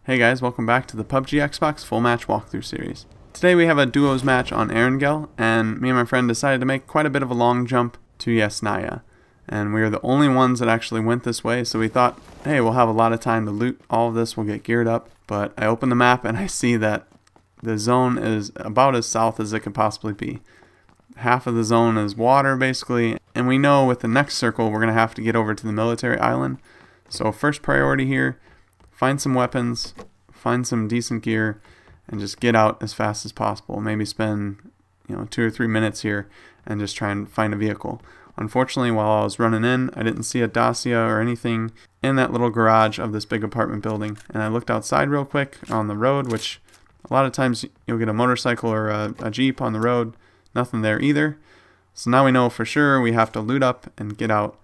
Hey guys, welcome back to the PUBG Xbox full match walkthrough series. Today we have a duos match on Erangel, and me and my friend decided to make quite a bit of a long jump to Yasnaya. And we are the only ones that actually went this way, so we thought, hey, we'll have a lot of time to loot all of this, we'll get geared up. But I open the map and I see that the zone is about as south as it could possibly be. Half of the zone is water basically, and we know with the next circle we're going to have to get over to the military island. So first priority here, find some weapons, find some decent gear, and just get out as fast as possible. Maybe spend 2 or 3 minutes here and just try and find a vehicle. Unfortunately, while I was running in, I didn't see a Dacia or anything in that little garage of this big apartment building. And I looked outside real quick on the road, which a lot of times you'll get a motorcycle or a Jeep on the road. Nothing there either. So now we know for sure we have to loot up and get out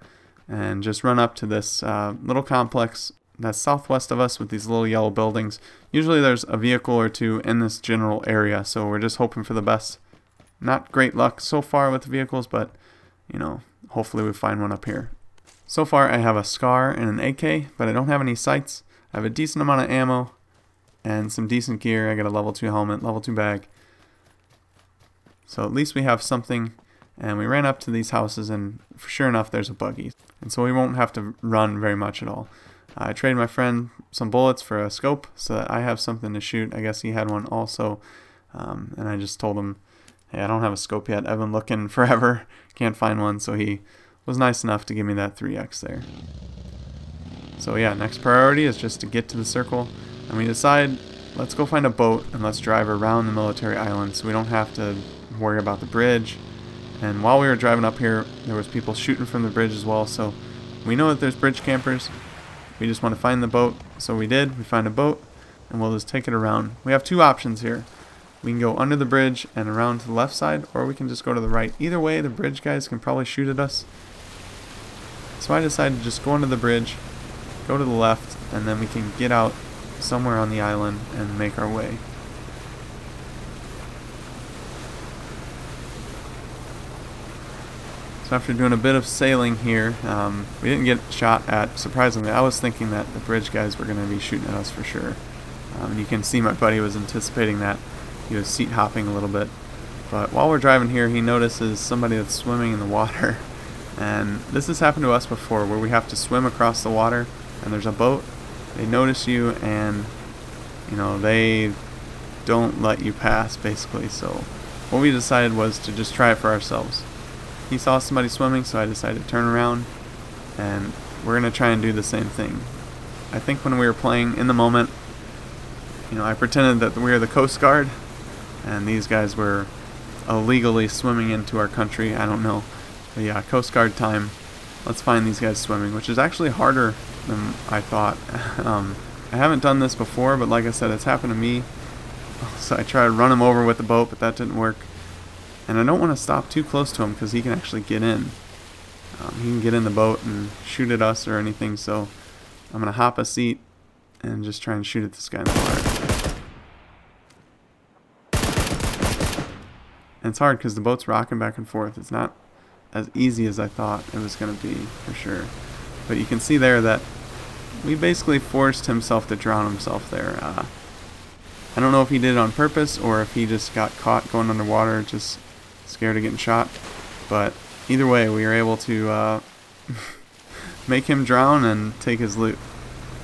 and just run up to this little complex that's southwest of us with these little yellow buildings. Usually there's a vehicle or two in this general area, so we're just hoping for the best. Not great luck so far with the vehicles, but hopefully we find one up here. So far I have a SCAR and an AK, but I don't have any sights. I have a decent amount of ammo and some decent gear. I got a level 2 helmet, level 2 bag. So at least we have something. And we ran up to these houses, and for sure enough there's a buggy. And so we won't have to run very much at all. I traded my friend some bullets for a scope so that I have something to shoot. I guess he had one also. And I just told him, hey, I don't have a scope yet. I've been looking forever. Can't find one. So he was nice enough to give me that 3x there. So yeah, next priority is just to get to the circle. And we decide, let's go find a boat and let's drive around the military island so we don't have to worry about the bridge. And while we were driving up here, there was people shooting from the bridge as well. So we know that there's bridge campers. We just want to find the boat. So we did. We find a boat and we'll just take it around. We have two options here. We can go under the bridge and around to the left side, or we can just go to the right. Either way, the bridge guys can probably shoot at us. So I decided to just go under the bridge, go to the left, and then we can get out somewhere on the island and make our way. So after doing a bit of sailing here, we didn't get shot at, surprisingly. I was thinking that the bridge guys were going to be shooting at us for sure. And you can see my buddy was anticipating that. He was seat hopping a little bit. But while we're driving here, he notices somebody that's swimming in the water. And this has happened to us before, where we have to swim across the water and there's a boat. They notice you and, they don't let you pass, basically. So what we decided was to just try it for ourselves. He saw somebody swimming, so I decided to turn around, and we're going to try and do the same thing. I think when we were playing in the moment, I pretended that we were the Coast Guard, and these guys were illegally swimming into our country. I don't know. But yeah, Coast Guard time. Let's find these guys swimming, which is actually harder than I thought. I haven't done this before, but like I said, it's happened to me. So I tried to run him over with the boat, but that didn't work. And I don't want to stop too close to him because he can actually get in. He can get in the boat and shoot at us or anything, so I'm going to hop a seat and just try and shoot at this guy in the water. And it's hard because the boat's rocking back and forth. It's not as easy as I thought it was going to be, for sure. But you can see there that we basically forced himself to drown himself there. I don't know if he did it on purpose or if he just got caught going underwater, just scared of getting shot. But either way, we were able to make him drown and take his loot.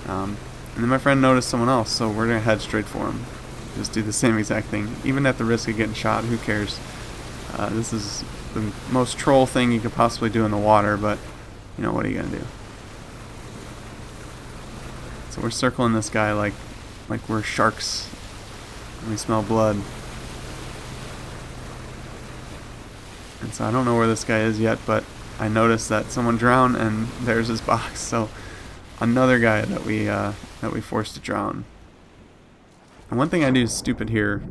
And then my friend noticed someone else, so we're going to head straight for him. Just do the same exact thing. Even at the risk of getting shot, who cares? This is the most troll thing you could possibly do in the water, but what are you going to do? So we're circling this guy like we're sharks. We smell blood. And so I don't know where this guy is yet, but I noticed that someone drowned and there's his box. So another guy that we forced to drown. And one thing I do is stupid here.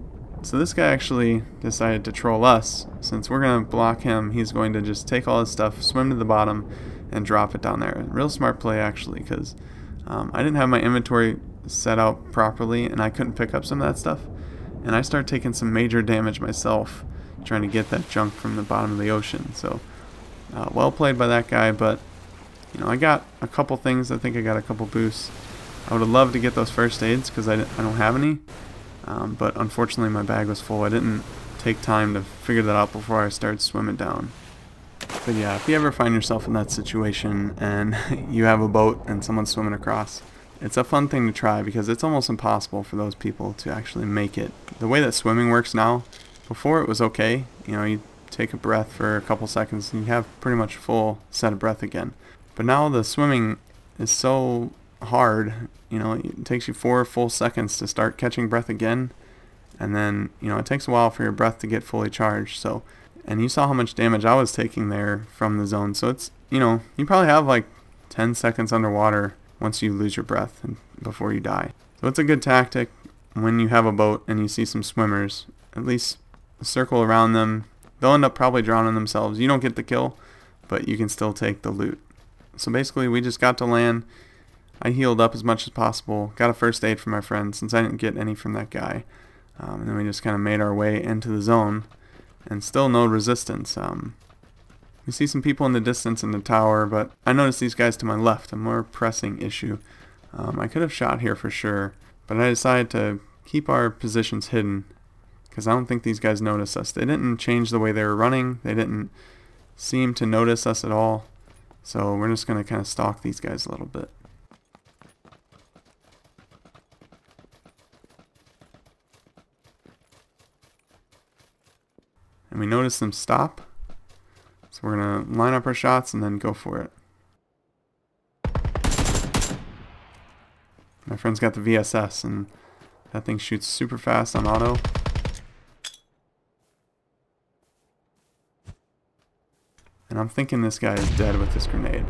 So this guy actually decided to troll us. Since we're going to block him, he's going to just take all his stuff, swim to the bottom, and drop it down there. Real smart play actually, because I didn't have my inventory set out properly and I couldn't pick up some of that stuff. And I started taking some major damage myself trying to get that junk from the bottom of the ocean. So well played by that guy, but I got a couple things. I think I got a couple boosts. I would have loved to get those first aids because I don't have any, but unfortunately my bag was full. I didn't take time to figure that out before I started swimming down. But yeah, if you ever find yourself in that situation and you have a boat and someone's swimming across, it's a fun thing to try because it's almost impossible for those people to actually make it. The way that swimming works now, before it was okay, you know, you take a breath for a couple seconds and you have pretty much full set of breath again. But now the swimming is so hard, you know, it takes you 4 full seconds to start catching breath again, and then, you know, it takes a while for your breath to get fully charged. So, and you saw how much damage I was taking there from the zone, so it's, you know, you probably have like 10 seconds underwater once you lose your breath and before you die. So it's a good tactic when you have a boat and you see some swimmers, at least circle around them. They'll end up probably drowning themselves. You don't get the kill, but you can still take the loot. So basically we just got to land. I healed up as much as possible, got a first aid from my friend since I didn't get any from that guy. And then we just kind of made our way into the zone, and still no resistance. We see some people in the distance in the tower, but I noticed these guys to my left, a more pressing issue. I could have shot here for sure, but I decided to keep our positions hidden because I don't think these guys noticed us. They didn't change the way they were running. They didn't seem to notice us at all. So we're just going to kind of stalk these guys a little bit. And we notice them stop. So we're going to line up our shots and then go for it. My friend's got the VSS and that thing shoots super fast on auto. And I'm thinking this guy is dead with this grenade.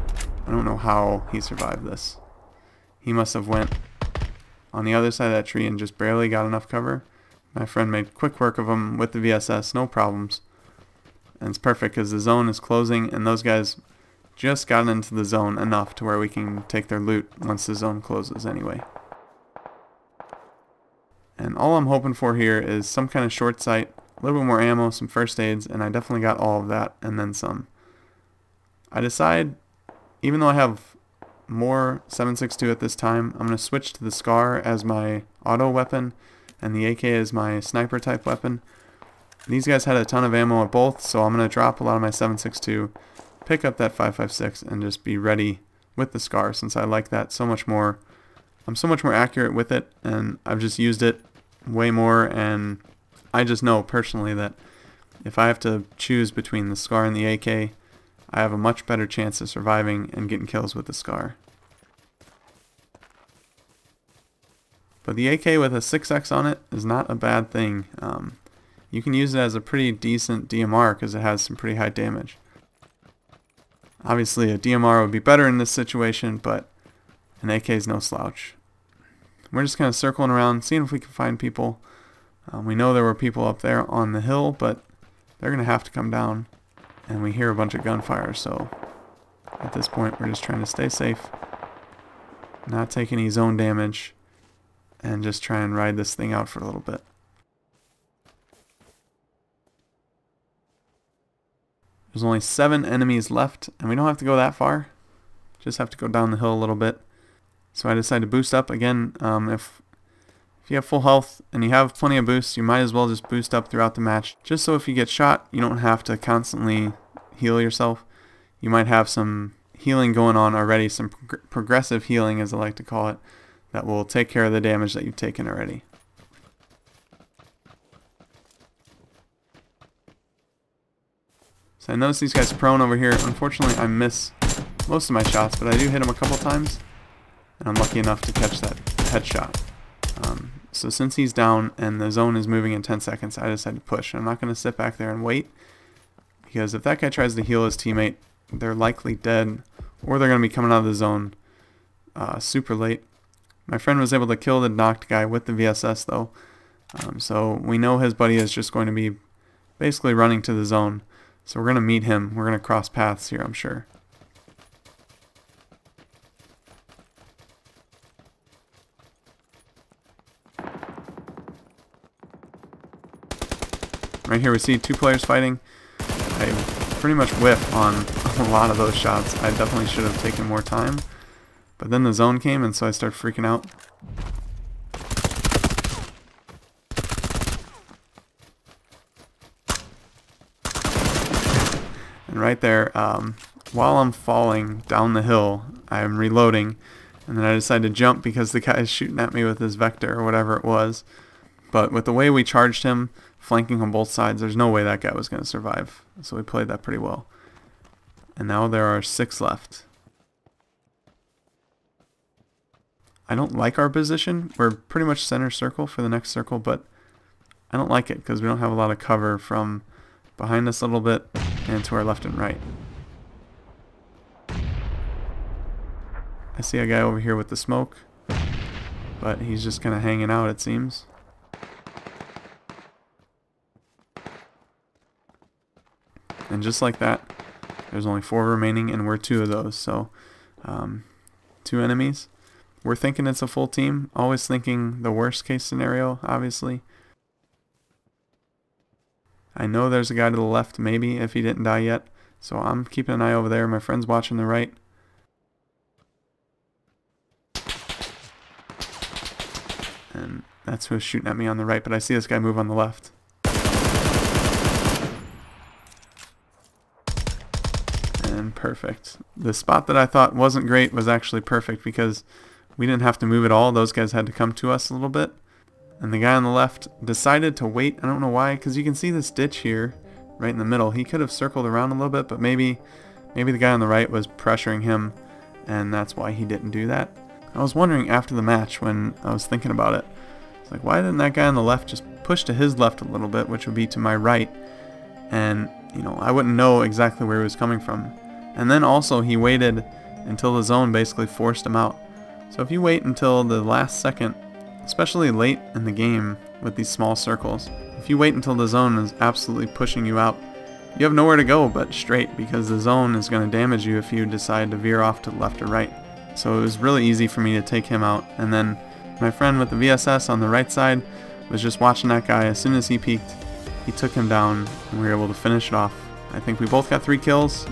I don't know how he survived this. He must have went on the other side of that tree and just barely got enough cover. My friend made quick work of him with the VSS, no problems. And it's perfect because the zone is closing and those guys just got into the zone enough to where we can take their loot once the zone closes anyway. And all I'm hoping for here is some kind of short sight, a little bit more ammo, some first aids, and I definitely got all of that and then some. I decide, even though I have more 7.62 at this time, I'm going to switch to the SCAR as my auto weapon and the AK as my sniper type weapon. These guys had a ton of ammo at both, so I'm going to drop a lot of my 7.62, pick up that 5.56, and just be ready with the SCAR since I like that so much more. I'm so much more accurate with it, and I've just used it way more, and I just know personally that if I have to choose between the SCAR and the AK, I have a much better chance of surviving and getting kills with the SCAR. But the AK with a 6x on it is not a bad thing. You can use it as a pretty decent DMR because it has some pretty high damage. Obviously a DMR would be better in this situation, but an AK is no slouch. We're just kind of circling around, seeing if we can find people. We know there were people up there on the hill, but they're going to have to come down. And we hear a bunch of gunfire, so at this point we're just trying to stay safe, not take any zone damage, and just try and ride this thing out for a little bit. There's only 7 enemies left, and we don't have to go that far. Just have to go down the hill a little bit. So I decided to boost up again. If you have full health and you have plenty of boosts, you might as well just boost up throughout the match. Just so if you get shot, you don't have to constantly heal yourself. You might have some healing going on already, some progressive healing as I like to call it, that will take care of the damage that you've taken already. So I notice these guys prone over here. Unfortunately, I miss most of my shots, but I do hit them a couple times, and I'm lucky enough to catch that headshot. So since he's down and the zone is moving in 10 seconds, I decided to push. I'm not going to sit back there and wait, because if that guy tries to heal his teammate, they're likely dead, or they're going to be coming out of the zone super late. My friend was able to kill the knocked guy with the VSS though, so we know his buddy is just going to be basically running to the zone. So we're going to meet him. We're going to cross paths here, I'm sure. Right here we see 2 players fighting. I pretty much whiff on a lot of those shots. I definitely should have taken more time. But then the zone came, and so I started freaking out. And right there, while I'm falling down the hill, I'm reloading, and then I decided to jump because the guy is shooting at me with his Vector or whatever it was. But with the way we charged him, flanking on both sides, there's no way that guy was going to survive. So we played that pretty well. And now there are 6 left. I don't like our position. We're pretty much center circle for the next circle, but I don't like it because we don't have a lot of cover from behind us a little bit and to our left and right. I see a guy over here with the smoke, but he's just kind of hanging out, it seems. And just like that, there's only 4 remaining, and we're 2 of those, so 2 enemies. We're thinking it's a full team, always thinking the worst case scenario, obviously. I know there's a guy to the left, maybe, if he didn't die yet, so I'm keeping an eye over there. My friend's watching the right. And that's who's shooting at me on the right, but I see this guy move on the left. And perfect. The spot that I thought wasn't great was actually perfect because we didn't have to move at all. Those guys had to come to us a little bit. And the guy on the left decided to wait. I don't know why, because you can see this ditch here right in the middle. He could have circled around a little bit, but maybe the guy on the right was pressuring him, and that's why he didn't do that. I was wondering after the match when I was thinking about it. It's like, why didn't that guy on the left just push to his left a little bit, which would be to my right? And, you know, I wouldn't know exactly where he was coming from. And then also he waited until the zone basically forced him out. So if you wait until the last second, especially late in the game with these small circles, if you wait until the zone is absolutely pushing you out, you have nowhere to go but straight, because the zone is going to damage you if you decide to veer off to the left or right. So it was really easy for me to take him out. And then my friend with the VSS on the right side was just watching that guy. As soon as he peeked, he took him down, and we were able to finish it off. I think we both got 3 kills,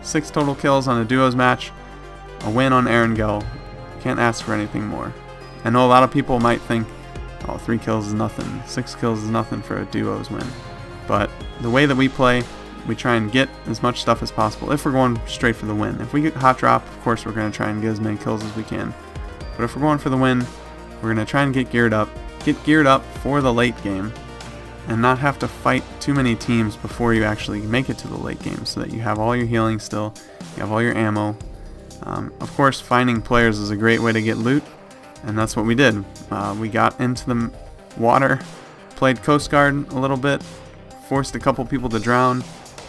6 total kills on a duos match, a win on Erangel. Can't ask for anything more. I know a lot of people might think, oh, 3 kills is nothing, 6 kills is nothing for a duos win. But the way that we play, we try and get as much stuff as possible if we're going straight for the win. If we get hot drop, of course we're going to try and get as many kills as we can. But if we're going for the win, we're going to try and get geared up for the late game, and not have to fight too many teams before you actually make it to the late game, so that you have all your healing still, you have all your ammo. Of course, finding players is a great way to get loot, and that's what we did. We got into the water, played Coast Guard a little bit, forced a couple people to drown,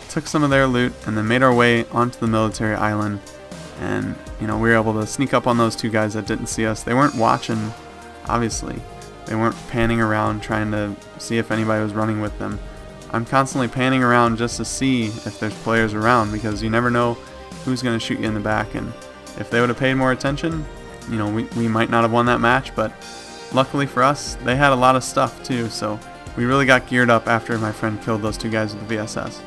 took some of their loot, and then made our way onto the military island. And, you know, we were able to sneak up on those 2 guys that didn't see us. They weren't watching, obviously. They weren't panning around trying to see if anybody was running with them. I'm constantly panning around just to see if there's players around, because you never know who's going to shoot you in the back. And if they would have paid more attention, you know, we might not have won that match. But luckily for us, they had a lot of stuff too, so we really got geared up after my friend killed those 2 guys with the VSS.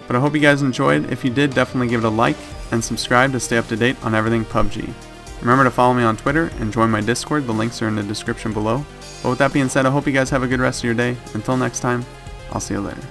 But I hope you guys enjoyed. If you did, definitely give it a like and subscribe to stay up to date on everything PUBG. Remember to follow me on Twitter and join my Discord. The links are in the description below. But with that being said, I hope you guys have a good rest of your day. Until next time, I'll see you later.